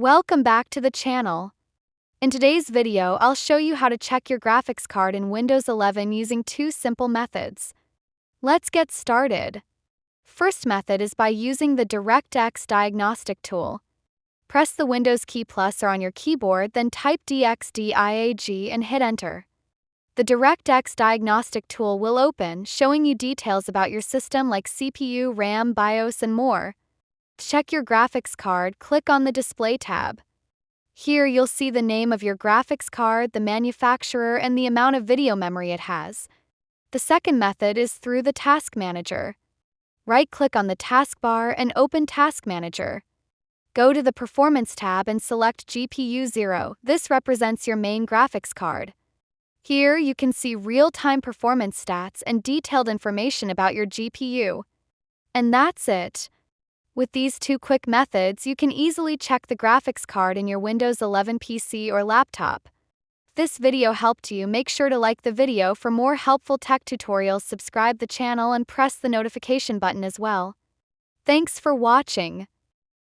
Welcome back to the channel. In today's video, I'll show you how to check your graphics card in Windows 11 using two simple methods. Let's get started. First method is by using the DirectX Diagnostic Tool. Press the Windows key plus or on your keyboard, then type dxdiag and hit enter. The DirectX Diagnostic Tool will open, showing you details about your system like CPU, RAM, BIOS, and more. To check your graphics card, click on the Display tab. Here you'll see the name of your graphics card, the manufacturer, and the amount of video memory it has. The second method is through the Task Manager. Right-click on the taskbar and open Task Manager. Go to the Performance tab and select GPU 0. This represents your main graphics card. Here you can see real-time performance stats and detailed information about your GPU. And that's it. With these two quick methods, you can easily check the graphics card in your Windows 11 PC or laptop. If this video helped you, make sure to like the video for more helpful tech tutorials, subscribe the channel, and press the notification button as well. Thanks for watching.